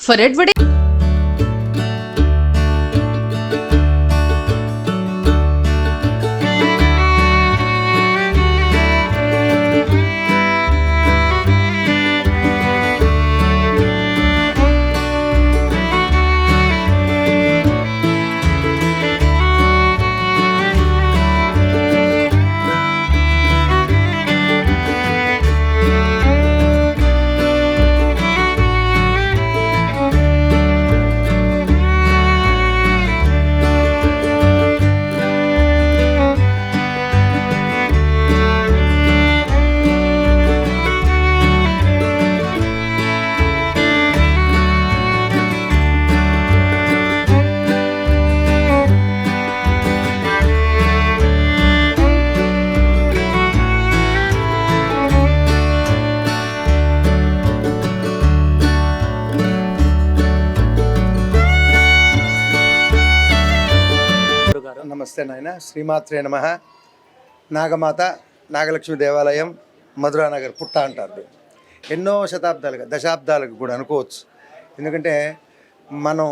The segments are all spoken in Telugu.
For advertising. నమస్తే నాయన. శ్రీమాత్రే నమః. నాగమాత నాగలక్ష్మి దేవాలయం మధురానగర్ పుట్ట అంటారు. ఎన్నో శతాబ్దాలుగా దశాబ్దాలకు కూడా అనుకోవచ్చు. ఎందుకంటే మనం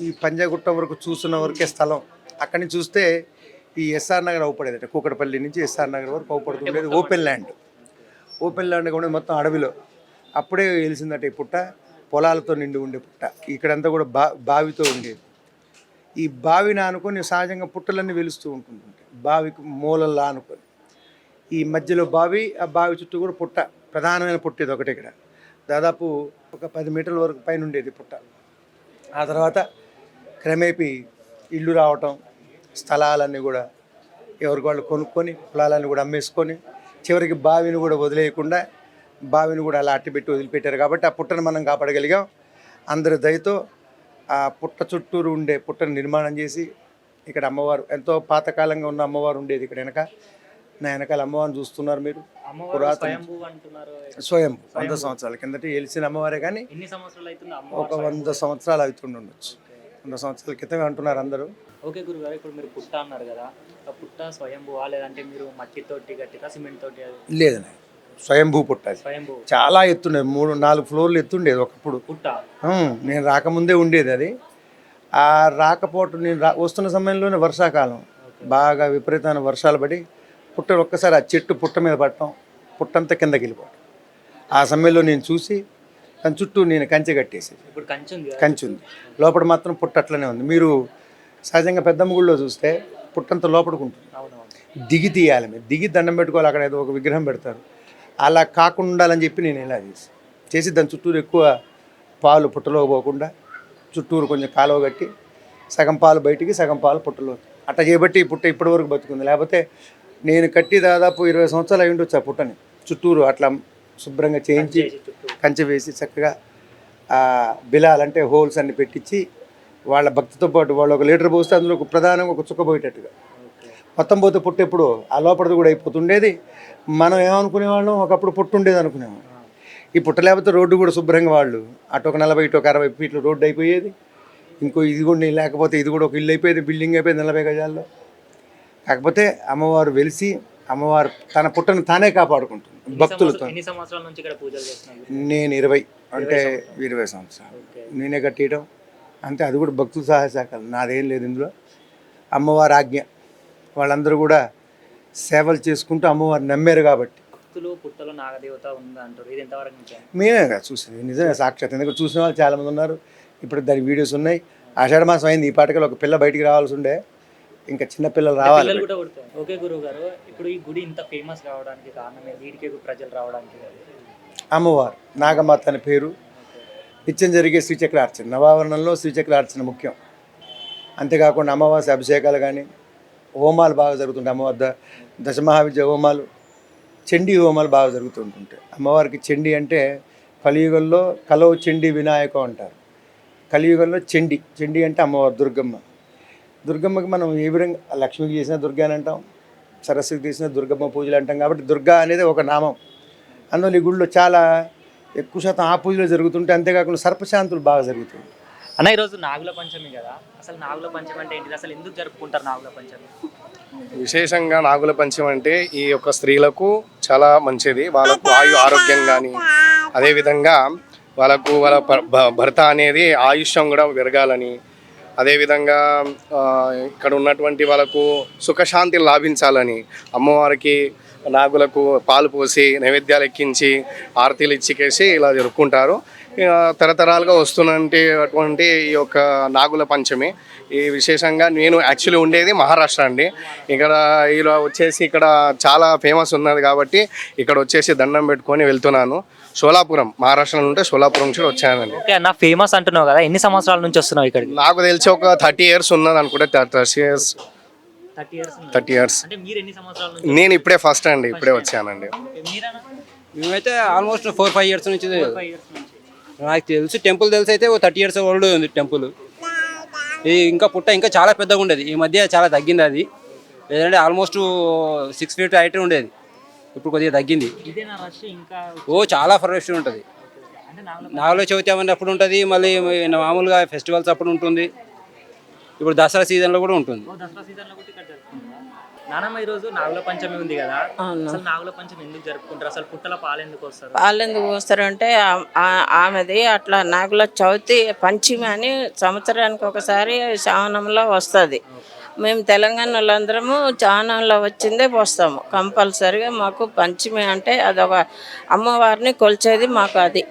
ఈ పంజాగుట్ట వరకు చూస్తున్న వరకే స్థలం. అక్కడి నుంచి చూస్తే ఈ ఎస్ఆర్ నగర్ అవుపడేది, అంటే కూకటపల్లి నుంచి ఎస్ఆర్ నగర్ వరకు అవుపడుతుండేది ఓపెన్ ల్యాండ్. ఓపెన్ ల్యాండ్ కూడా మొత్తం అడవిలో. అప్పుడే తెలిసిందట ఈ పుట్ట పొలాలతో నిండి ఉండే పుట్ట. ఇక్కడంతా కూడా బావితో ఉండేది. ఈ బావిని ఆనుకొని సహజంగా పుట్టలన్నీ వెలుస్తూ ఉంటుంటాయి. బావికి మూలల్లా ఆనుకొని ఈ మధ్యలో బావి, ఆ బావి చుట్టూ కూడా పుట్ట, ప్రధానమైన పుట్ట ఇది ఒకటి. ఇక్కడ దాదాపు ఒక 10 మీటర్ల వరకు పైన ఉండేది పుట్ట. ఆ తర్వాత క్రమేపీ ఇల్లు రావటం, స్థలాలన్నీ కూడా ఎవరికి వాళ్ళు కొనుక్కొని పొలాలన్నీ కూడా అమ్మేసుకొని చివరికి బావిని కూడా వదిలేయకుండా బావిని కూడా అలా అట్టిపెట్టి వదిలిపెట్టారు. కాబట్టి ఆ పుట్టను మనం కాపాడగలిగాం. అందరి దయతో ఆ పుట్ట చుట్టూరు ఉండే పుట్టను నిర్మాణం చేసి ఇక్కడ అమ్మవారు, ఎంతో పాతకాలంగా ఉన్న అమ్మవారు ఉండేది ఇక్కడ వెనక. నా వెనకాల అమ్మవారిని చూస్తున్నారు మీరు. పురాతన స్వయం 100 సంవత్సరాల కిందట వెలిసిన అమ్మవారే, కానీ ఒక 100 సంవత్సరాలు అవుతుండొచ్చు. 100 సంవత్సరాల క్రితమే అంటున్నారు అందరూ. ఓకే గురుగారు, ఇప్పుడు మీరు పుట్ట అన్నారు కదా, ఆ పుట్ట స్వయంభువా లేదంటే మీరు మట్టితోటి కట్టిరా, సిమెంట్ తోటి? లేదనే, స్వయంభూ పుట్ట. చాలా ఎత్తుండేది, 3-4 ఫ్లోర్లు ఎత్తుండేది ఒకప్పుడు పుట్ట. నేను రాకముందే ఉండేది అది. ఆ రాకపోవటం నేను వస్తున్న సమయంలోనే వర్షాకాలం, బాగా విపరీతమైన వర్షాలు పడి పుట్ట ఒక్కసారి ఆ చెట్టు పుట్ట మీద పడటం, పుట్టంతా కిందకి వెళ్ళిపోవటం. ఆ సమయంలో నేను చూసి దాని చుట్టూ నేను కంచె కట్టేసి, కంచె ఉంది లోపల, మాత్రం పుట్ట అట్లనే ఉంది. మీరు సహజంగా పెద్దమ్మ గుడిలో చూస్తే పుట్టంతా లోపడుకుంటుంది, దిగి తీయాలి. మీరు దిగి దండం పెట్టుకోవాలి, అక్కడ ఏదో ఒక విగ్రహం పెడతారు. అలా కాకుండా ఉండాలని చెప్పి నేను ఇలా చేసి దాని చుట్టూరు ఎక్కువ పాలు పుట్టలో పోకుండా చుట్టూరు కొంచెం కాలువ కట్టి సగం పాలు బయటికి సగం పాలు పుట్టలో, అట్లా చేయబట్టి ఈ పుట్ట ఇప్పటి వరకు బతుకుంది. లేకపోతే నేను కట్టి దాదాపు 20 సంవత్సరాలు అయి ఉండొచ్చు ఆ పుట్టని. చుట్టూరు అట్లా శుభ్రంగా చేయించి కంచె వేసి చక్కగా బిలాలంటే హోల్స్ అన్ని పెట్టించి వాళ్ళ భక్తితో పాటు వాళ్ళు 1 లీటర్ పోస్తే అందులో ఒక ప్రధానంగా ఒక చుక్క పోయేటట్టుగా మొత్తం పోతే పుట్ట ఎప్పుడు ఆ లోపలిది కూడా అయిపోతుండేది. మనం ఏమనుకునేవాళ్ళం, ఒకప్పుడు పుట్టు ఉండేది అనుకునేవాళ్ళం. ఈ పుట్ట లేకపోతే రోడ్డు కూడా శుభ్రంగా వాళ్ళు అటు ఒక 40 ఇటు ఒక 60 ఫీట్లు రోడ్డు అయిపోయేది. ఇంకో ఇది కూడా లేకపోతే ఇది కూడా ఒక ఇల్లు అయిపోయేది, బిల్డింగ్ అయిపోయింది 40 గజాల్లో. కాకపోతే అమ్మవారు వెలిసి, అమ్మవారు తన పుట్టను తానే కాపాడుకుంటుంది భక్తులతో. నేను 20 అంటే 20 సంవత్సరాలు నేనే కట్టేయడం అంతే. అది కూడా భక్తుల సహాయశాఖలు, నాదేం లేదు ఇందులో. అమ్మవారి ఆజ్ఞ. వాళ్ళందరూ కూడా సేవలు చేసుకుంటూ అమ్మవారు నమ్మారు కాబట్టి. పుట్టలో నాగదేవత ఉందా అంటారు, ఇది ఎంతవరకు నిజం? మేమే కదా చూసేది, నిజమే సాక్షాత్. ఎందుకంటే చూసిన వాళ్ళు చాలామంది ఉన్నారు. ఇప్పుడు దాని వీడియోస్ ఉన్నాయి. ఆషాఢ మాసం అయింది, ఈ పాటకలు ఒక పిల్ల బయటికి రావాల్సి ఉండే, ఇంకా చిన్న పిల్లలు రావాలి. ఓకే గురువు గారు, ఇప్పుడు ఈ గుడి ఇంత ఫేమస్ కావడానికి కారణమే, వీడికి ప్రజలు రావడానికి అమ్మవారు నాగమాత అనే పేరు, నిత్యం జరిగే శ్రీచక్రార్చన, నవావరణంలో శ్రీచక్రార్చన ముఖ్యం. అంతేకాకుండా అమావాస్య అభిషేకాలు కానీ హోమాలు బాగా జరుగుతుంటాయి. అమ్మవారి దశమహావిద్య హోమాలు, చండీ హోమాలు బాగా జరుగుతుంటుంటాయి. అమ్మవారికి చండీ అంటే కలియుగంలో కలో చండీ వినాయకం అంటారు. కలియుగంలో చండీ అంటే అమ్మవారు దుర్గమ్మ. దుర్గమ్మకి మనం ఏ విధంగా లక్ష్మికి చేసిన దుర్గా అని అంటాం, సరస్వతికి చేసిన దుర్గమ్మ పూజలు అంటాం. కాబట్టి దుర్గా అనేది ఒక నామం. అందువల్ల ఈ గుడిలో చాలా ఎక్కువ శాతం ఆ పూజలు జరుగుతుంటాయి. అంతేకాకుండా సర్పశాంతులు బాగా జరుగుతుంది. అన్న, ఈరోజు నాగుల పంచమి కదా, అసలు నాగుల పంచమి అంటే ఏంటిది, అసలు ఎందుకు జరుపుకుంటారు నాగుల పంచమి? విశేషంగా నాగుల పంచమి అంటే ఈ యొక్క స్త్రీలకు చాలా మంచిది. వాళ్ళకు ఆరోగ్యం కానీ, అదేవిధంగా వాళ్ళకు వాళ్ళ భర్త అనేది ఆయుష్యం కూడా పెరగాలని, అదేవిధంగా ఇక్కడ ఉన్నటువంటి వాళ్ళకు సుఖశాంతి లాభించాలని అమ్మవారికి నాగులకు పాలు పోసి నైవేద్యాలు ఎక్కించి ఆరతీలు ఇచ్చికేసి ఇలా జరుపుకుంటారు. తరతరాలుగా వస్తున్నటువంటి ఈ యొక్క నాగుల పంచమి ఈ విశేషంగా నేను యాక్చువల్లీ ఉండేది మహారాష్ట్ర అండి. ఇక్కడ ఇలా వచ్చేసి ఇక్కడ చాలా ఫేమస్ ఉన్నది కాబట్టి ఇక్కడ వచ్చేసి దండం పెట్టుకొని వెళ్తున్నాను. షోలాపురం, మహారాష్ట్ర నుండి షోలాపురం నుంచి వచ్చానండి. ఓకే అన్న, ఫేమస్ అంటున్నావు కదా, ఎన్ని సంవత్సరాల నుంచి వస్తున్నావు ఇక్కడికి? నాకు తెలిసి ఒక 30 years ఉన్నది అనుకుంటే. 30 years. 30 years. అంటే మీరు ఎన్ని సంవత్సరాల నుంచి? నేను ఇప్పుడే ఫస్ట్ అండి, ఇప్పుడే వచ్చానండి. మీరన్నా? మేమైతే ఆల్మోస్ట్ 4-5 years నుంచి 5 years నుంచి. నాకు తెలుసు. టెంపుల్ తెలిసి అయితే 30 years ఓల్డ్ ఉంది టెంపుల్. ఇది ఇంకా పుట్ట ఇంకా చాలా పెద్దగా ఉండేది. ఈ మధ్య చాలా తగ్గింది అది. లేదంటే ఆల్మోస్ట్ 6 feet హైట్ ఉండేది, ఇప్పుడు కొద్దిగా తగ్గింది. ఇదేనా రష్ ఇంకా? చాలా ఫ్రెష్ ఉంటుంది. అంటే నాగుల చవితి అప్పుడు ఉంటుంది, మళ్ళీ మామూలుగా ఫెస్టివల్స్ అప్పుడు ఉంటుంది, ఇప్పుడు దసరా సీజన్లో కూడా ఉంటుంది. దసరా సీజన్లో కూడా ఇక్కడ జరుపుకుంటారా? నానమ్మ, ఈరోజు నాగుల పంచమి ఉంది కదా, అసలు నాగుల పంచమి ఎందుకు జరుపుకుంటారు? అసలు పుట్టల పాలు ఎందుకు వస్తారు? పాలు ఎందుకు పోస్తారు అంటే ఆమెది అట్లా నాగుల చవితి పంచమి అని సంవత్సరానికి ఒకసారి శ్రావణంలో వస్తుంది. మేము తెలంగాణ వాళ్ళందరము శ్రావణంలో వచ్చిందే పోస్తాము కంపల్సరిగా. మాకు పంచమి అంటే అదొక అమ్మవారిని కొలిచేది మాకు. అది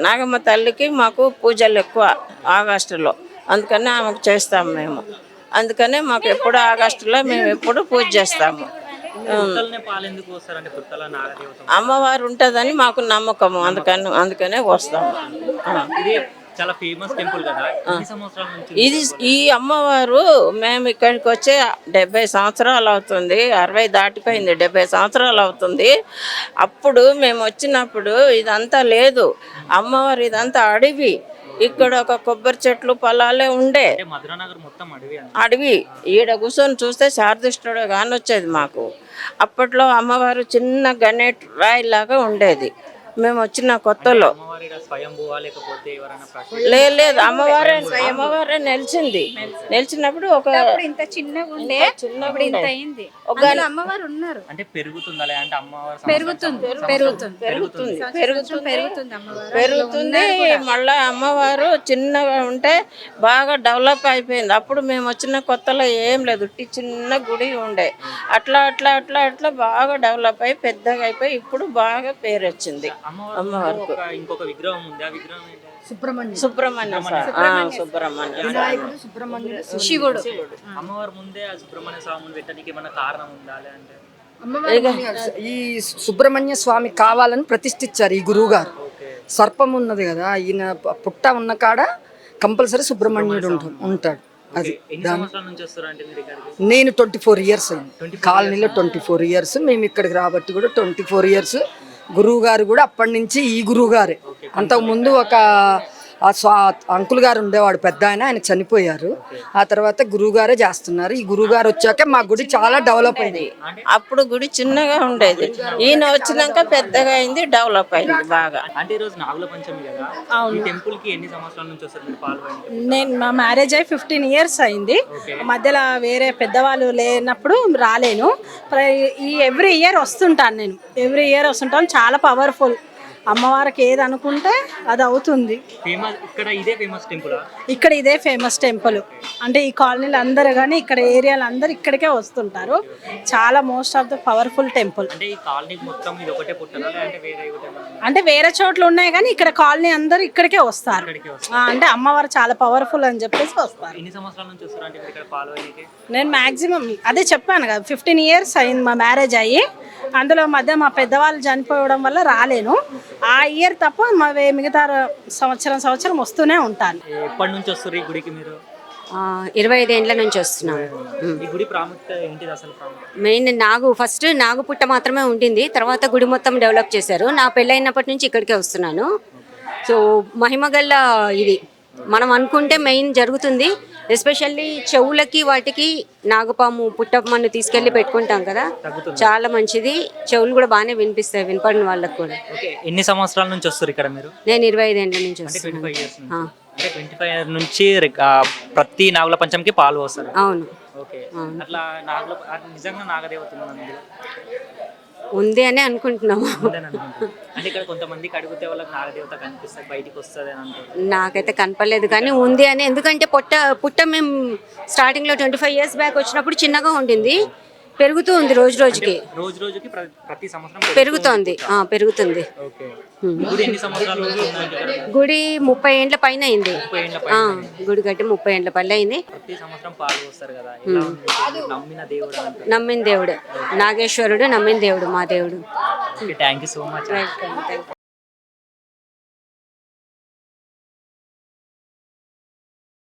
నాగమ్మ తల్లికి మాకు పూజలు ఎక్కువ ఆగస్టులో, అందుకని ఆమెకు చేస్తాము మేము. అందుకనే మాకు ఎప్పుడు ఆగస్టులో మేము ఎప్పుడు పూజ చేస్తాము. పాలు ఎందుకు వస్తారంటే పుట్టల నాగదేవత అమ్మవారు ఉంటుందని మాకు నమ్మకము, అందుకనే వస్తాము. ఇది చాలా ఫేమస్ టెంపుల్ కదా, ఎన్ని సంవత్సరాల నుంచి? ఇది ఈ అమ్మవారు మేము ఇక్కడికి వచ్చే 70 సంవత్సరాలు అవుతుంది. 60 దాటిపోయింది, 70 సంవత్సరాలు అవుతుంది. అప్పుడు మేము వచ్చినప్పుడు ఇదంతా లేదు. అమ్మవారు ఇదంతా అడవి. ఇక్కడ ఒక కొబ్బరి చెట్లు పొలాలే ఉండే, మధురానగర్ మొత్తం అడవి. ఈడ కూర్చొని చూస్తే శారదిష్టుడు కానొచ్చేది మాకు. అప్పట్లో అమ్మవారు చిన్న గణేట్ రాయి లాగా ఉండేది మేము వచ్చిన కొత్తలో. లేదు, అమ్మవారే నిలిచినప్పుడు ఒక ఇంత చిన్నగా ఉండే ఇంత అయింది. అమ్మవారు ఉన్నారు అంటే పెరుగుతుందా? అంటే అమ్మవారు పెరుగుతుంది. మళ్ళా అమ్మవారు చిన్నగా ఉంటే బాగా డెవలప్ అయిపోయింది. అప్పుడు మేము వచ్చిన కొత్తలో ఏం లేదు, చిన్న గుడి ఉండే. అట్లా అట్లా అట్లా అట్లా బాగా డెవలప్ అయి పెద్దగా అయిపోయి ఇప్పుడు బాగా పేరు వచ్చింది అమ్మవారికి. ఇంకొక విగ్రహం ఉంది, ఆ విగ్రహం సుబ్రహ్మణ్య శివుడు. అమ్మవారి ముందే ఆ సుబ్రహ్మణ్య స్వామిని పెట్టడానికి ఏమన్నా కారణం ఉండాలి అంటే? ఈ సుబ్రహ్మణ్య స్వామి కావాలని ప్రతిష్ఠించారు ఈ గురువు గారు. సర్పం ఉన్నది కదా, ఈయన పుట్ట ఉన్న కాడ కంపల్సరీ సుబ్రహ్మణ్యుడు ఉంటాడు. అది నేను 24 years అయింది కాలనీలో. 24 years మేము ఇక్కడికి రాబట్టి కూడా 24 years. గురువు గారు కూడా అప్పటి నుంచి ఈ గురువు గారే. అంతకుముందు ఒక అంకుల్ గారు ఉండేవాడు, పెద్ద ఆయన చనిపోయారు. ఆ తర్వాత గురువు గారే చేస్తున్నారు. ఈ గురువు గారు వచ్చాక మా గుడి చాలా డెవలప్ అయింది. అప్పుడు గుడి చిన్నగా ఉండేది, ఈయన వచ్చినాక పెద్దగా అయింది, డెవలప్ అయింది బాగా. అంటే ఈ రోజు నాగుల పంచమి కదా, ఈ టెంపుల్ కి ఎన్ని సంవత్సరాల నుంచి వస్తారు మీరు పాల్గొని? నేను మా మ్యారేజ్ అయ్యి 15 years అయింది. మధ్యలో వేరే పెద్దవాళ్ళు లేనప్పుడు రాలేను. ఈ ఎవ్రీ ఇయర్ వస్తుంటాను నేను. ఎవ్రీ ఇయర్ వస్తుంటాను. చాలా పవర్ఫుల్. అమ్మవారికి ఏది అనుకుంటే అది అవుతుంది. ఇక్కడ ఇదే ఫేమస్ టెంపుల్. అంటే ఈ కాలనీలు అందరూ కానీ ఇక్కడ ఏరియాలు అందరూ ఇక్కడికే వస్తుంటారు. చాలా most of the powerful temple. అంటే వేరే చోట్ల ఉన్నాయి కానీ ఇక్కడ కాలనీ అందరూ ఇక్కడికే వస్తారు. అంటే అమ్మవారు చాలా పవర్ఫుల్ అని చెప్పేసి వస్తారు. నేను మాక్సిమం అదే చెప్పాను కదా, 15 years అయింది మా మ్యారేజ్ అయ్యి. అందులో మధ్య మా పెద్దవాళ్ళు చనిపోవడం వల్ల రాలేను. ఆ ఇయర్ తప్ప మా మిగతా సంవత్సరం వస్తూనే ఉంటాను. ఎప్పటి నుంచి వస్తారు ఈ గుడికి మీరు? 25 ఏళ్ల నుంచి వస్తున్నాను. ఈ గుడి ప్రాముఖ్యత ఏంటిది అసలు? మెయిన్ ఫస్ట్ నాగు పుట్ట మాత్రమే ఉండింది, తర్వాత గుడి మొత్తం డెవలప్ చేశారు. నా పెళ్ళైనప్పటి నుంచి ఇక్కడికే వస్తున్నాను. సో మహిమగల్ల ఇది మనం అనుకుంటే మెయిన్ జరుగుతుంది. ఎస్పెషల్లీ చెవులకి వాటికి నాగపాము పుట్టమ్మను తీసుకెళ్ళి పెట్టుకుంటాం కదా, చాలా మంచిది. చెవులు కూడా బాగానే వినిపిస్తాయి వినపడిన వాళ్ళకి కూడా. ఎన్ని సంవత్సరాల నుంచి వస్తారు ఇక్కడ మీరు? నేను 25 ఏళ్ల నుంచి వస్తున్నాను. 25 years నుంచి ప్రతి నాగుల పంచమికి పాలు వస్తారు. అవును. ఓకే, అట్లా నిజంగా నాగదేవత ఉంది అని అనుకుంటున్నాము. ఉందని అనుకుంటున్నాను. అంటే ఇక్కడ కొంతమందికి అడిగితే వాళ్ళకి నాగదేవత కనిపిస్తుంది, బయటికి వస్తుంది అని అంటారు. నాకైతే కనపడలేదు కానీ ఉంది అని, ఎందుకంటే పుట్ట మేము స్టార్టింగ్లో 25 years బ్యాక్ వచ్చినప్పుడు చిన్నగా ఉండింది, పెరుగుతూ ఉంది రోజు రోజుకి, రోజు రోజుకి ప్రతి సంవత్సరం పెరుగుతోంది. పెరుగుతుంది. ఓకే. గుడి ఎన్ని సంవత్సరాల నుంచి ఉందంటే ఇక్కడ? గుడి 30 ఏండ్ల పైన అయింది. 30 ఏళ్ల పైన. గుడి కట్టి 30 ఏండ్ల పైన అయింది. ప్రతి సంవత్సరం పాలు వస్తారు కదా, ఎలా ఉంది? నమ్మిన దేవుడు అని అంటారు. నమ్మిన దేవుడు నాగేశ్వరుడు, నమ్మిన దేవుడు మా దేవుడు. Okay, thank you so much. Welcome. Thank you.